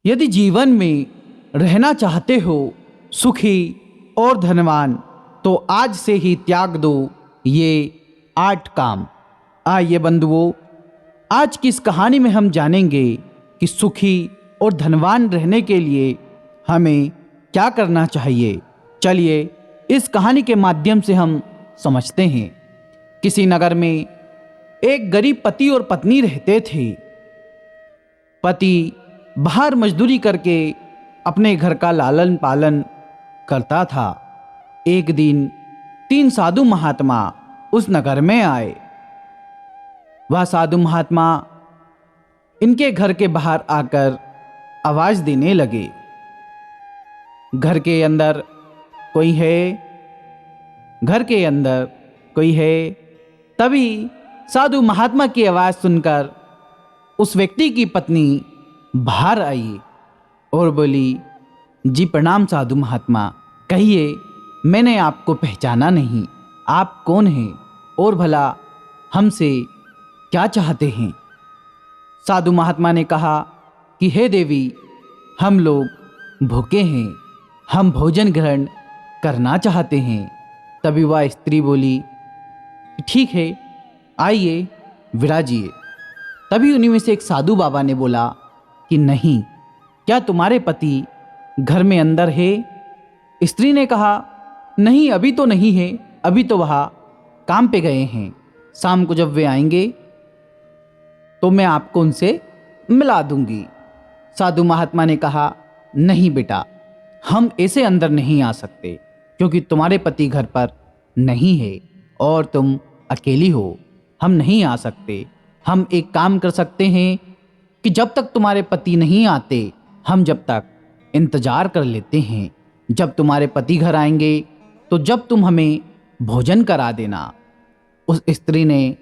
यदि जीवन में रहना चाहते हो सुखी और धनवान, तो आज से ही त्याग दो ये 8 काम। आइए बंधुओं, आज की इस कहानी में हम जानेंगे कि सुखी और धनवान रहने के लिए हमें क्या करना चाहिए। चलिए इस कहानी के माध्यम से हम समझते हैं। किसी नगर में एक गरीब पति और पत्नी रहते थे। पति बाहर मजदूरी करके अपने घर का लालन पालन करता था। एक दिन 3 साधु महात्मा उस नगर में आए। वह साधु महात्मा इनके घर के बाहर आकर आवाज देने लगे, घर के अंदर कोई है, घर के अंदर कोई है। तभी साधु महात्मा की आवाज सुनकर उस व्यक्ति की पत्नी बाहर आई और बोली, जी प्रणाम साधु महात्मा, कहिए, मैंने आपको पहचाना नहीं, आप कौन हैं और भला हमसे क्या चाहते हैं। साधु महात्मा ने कहा कि हे देवी, हम लोग भूखे हैं, हम भोजन ग्रहण करना चाहते हैं। तभी वह स्त्री बोली, ठीक है, आइए विराजिए। तभी उन्हीं में से एक साधु बाबा ने बोला कि नहीं, क्या तुम्हारे पति घर में अंदर है? स्त्री ने कहा, नहीं, अभी तो नहीं है, अभी तो वह काम पे गए हैं। शाम को जब वे आएंगे तो मैं आपको उनसे मिला दूंगी। साधु महात्मा ने कहा, नहीं बेटा, हम ऐसे अंदर नहीं आ सकते, क्योंकि तुम्हारे पति घर पर नहीं है और तुम अकेली हो, हम नहीं आ सकते। हम एक काम कर सकते हैं कि जब तक तुम्हारे पति नहीं आते, हम जब तक इंतजार कर लेते हैं। जब तुम्हारे पति घर आएंगे तो जब तुम हमें भोजन करा देना। उस स्त्री ने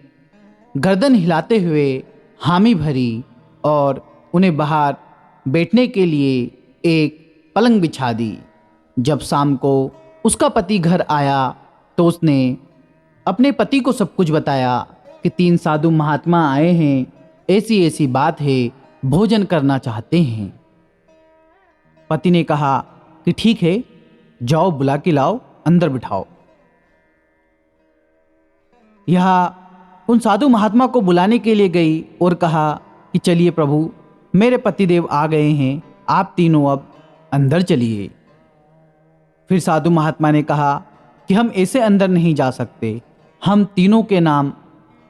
गर्दन हिलाते हुए हामी भरी और उन्हें बाहर बैठने के लिए एक पलंग बिछा दी। जब शाम को उसका पति घर आया तो उसने अपने पति को सब कुछ बताया कि 3 साधु महात्मा आए हैं, ऐसी ऐसी बात है, भोजन करना चाहते हैं। पति ने कहा कि ठीक है, जाओ बुला के लाओ, अंदर बिठाओ। यह उन साधु महात्मा को बुलाने के लिए गई और कहा कि चलिए प्रभु, मेरे पतिदेव आ गए हैं, आप तीनों अब अंदर चलिए। फिर साधु महात्मा ने कहा कि हम ऐसे अंदर नहीं जा सकते, हम तीनों के नाम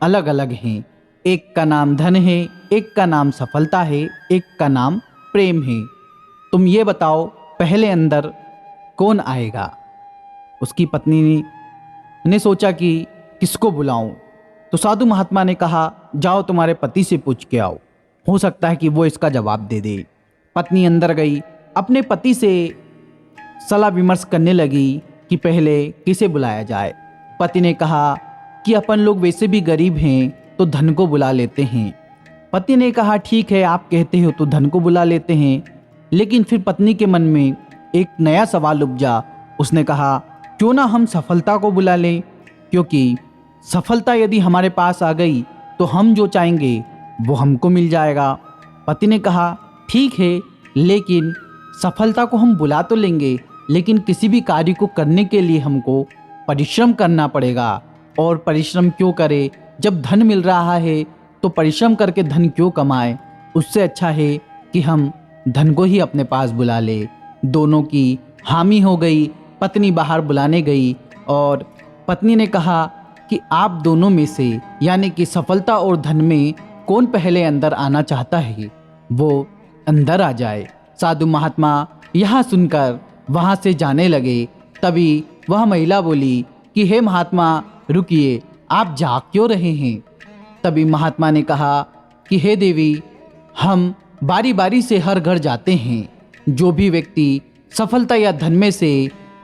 अलग अलग हैं। एक का नाम धन है, एक का नाम सफलता है, एक का नाम प्रेम है। तुम ये बताओ, पहले अंदर कौन आएगा? उसकी पत्नी ने सोचा कि किसको बुलाऊं। तो साधु महात्मा ने कहा, जाओ तुम्हारे पति से पूछ के आओ, हो सकता है कि वो इसका जवाब दे दे। पत्नी अंदर गई, अपने पति से सलाह विमर्श करने लगी कि पहले किसे बुलाया जाए। पति ने कहा कि अपन लोग वैसे भी गरीब हैं, तो धन को बुला लेते हैं। पति ने कहा, ठीक है, आप कहते हो तो धन को बुला लेते हैं। लेकिन फिर पत्नी के मन में एक नया सवाल उपजा। उसने कहा, क्यों ना हम सफलता को बुला लें, क्योंकि सफलता यदि हमारे पास आ गई तो हम जो चाहेंगे वो हमको मिल जाएगा। पति ने कहा, ठीक है, लेकिन सफलता को हम बुला तो लेंगे, लेकिन किसी भी कार्य को करने के लिए हमको परिश्रम करना पड़ेगा। और परिश्रम क्यों करे, जब धन मिल रहा है तो परिश्रम करके धन क्यों कमाए। उससे अच्छा है कि हम धन को ही अपने पास बुला ले। दोनों की हामी हो गई। पत्नी बाहर बुलाने गई और पत्नी ने कहा कि आप दोनों में से, यानी कि सफलता और धन में कौन पहले अंदर आना चाहता है, वो अंदर आ जाए। साधु महात्मा यह सुनकर वहाँ से जाने लगे। तभी वह महिला बोली कि हे महात्मा, रुकिए, आप जा क्यों रहे हैं? तभी महात्मा ने कहा कि हे देवी, हम बारी बारी से हर घर जाते हैं। जो भी व्यक्ति सफलता या धन में से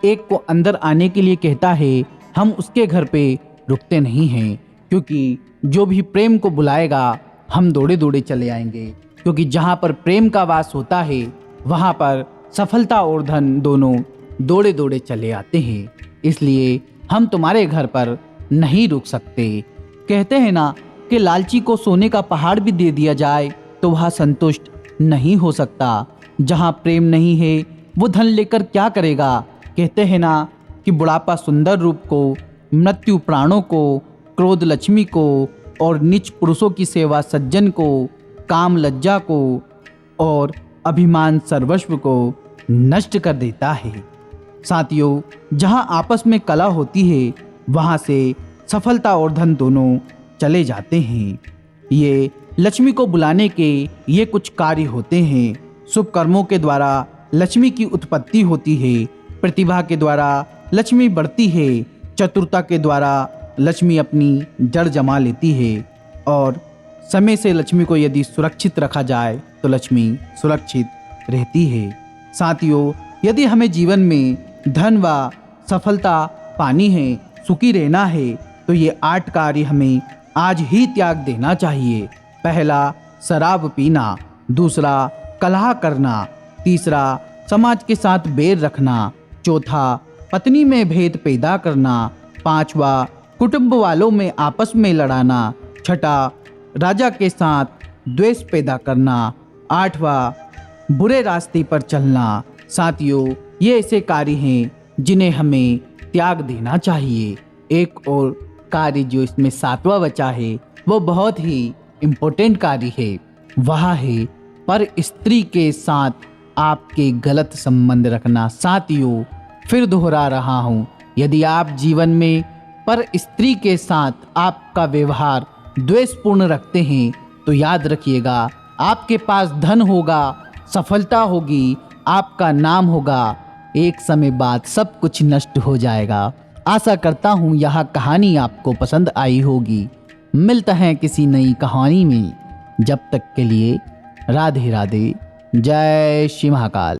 एक को अंदर आने के लिए कहता है, हम उसके घर पे रुकते नहीं हैं, क्योंकि जो भी प्रेम को बुलाएगा हम दौड़े दौड़े चले आएंगे। क्योंकि जहाँ पर प्रेम का वास होता है वहाँ पर सफलता और धन दोनों दौड़े दौड़े चले आते हैं। इसलिए हम तुम्हारे घर पर नहीं रुक सकते। कहते हैं ना कि लालची को सोने का पहाड़ भी दे दिया जाए तो वह संतुष्ट नहीं हो सकता। जहाँ प्रेम नहीं है वो धन लेकर क्या करेगा। कहते हैं ना कि बुढ़ापा सुंदर रूप को, मृत्यु प्राणों को, क्रोध लक्ष्मी को और नीच पुरुषों की सेवा सज्जन को, काम लज्जा को और अभिमान सर्वस्व को नष्ट कर देता है। साथियों, जहाँ आपस में कला होती है वहाँ से सफलता और धन दोनों चले जाते हैं। ये लक्ष्मी को बुलाने के ये कुछ कार्य होते हैं। शुभ कर्मों के द्वारा लक्ष्मी की उत्पत्ति होती है। प्रतिभा के द्वारा लक्ष्मी बढ़ती है। चतुरता के द्वारा लक्ष्मी अपनी जड़ जमा लेती है और समय से लक्ष्मी को यदि सुरक्षित रखा जाए तो लक्ष्मी सुरक्षित रहती है। साथियों, यदि हमें जीवन में धन व सफलता पानी है, सुखी रहना है, तो ये 8 कार्य हमें आज ही त्याग देना चाहिए। पहला, शराब पीना। दूसरा, कलह करना। तीसरा, समाज के साथ बैर रखना। चौथा, पत्नी में भेद पैदा करना। पांचवा, कुटुंब वालों में आपस में लड़ाना। छठा, राजा के साथ द्वेष पैदा करना। आठवां, बुरे रास्ते पर चलना। साथियों, ये ऐसे कार्य हैं जिन्हें हमें त्याग देना चाहिए। एक और कार्य जो इसमें 7वां बचा है वो बहुत ही इम्पोर्टेंट कार्य है। वह है पर स्त्री के साथ आपके गलत संबंध रखना। साथियों, फिर दोहरा रहा हूँ, यदि आप जीवन में पर स्त्री के साथ आपका व्यवहार द्वेषपूर्ण रखते हैं तो याद रखिएगा, आपके पास धन होगा, सफलता होगी, आपका नाम होगा, एक समय बाद सब कुछ नष्ट हो जाएगा। आशा करता हूँ यह कहानी आपको पसंद आई होगी। मिलते हैं किसी नई कहानी में। जब तक के लिए राधे राधे। जय श्री महाकाल।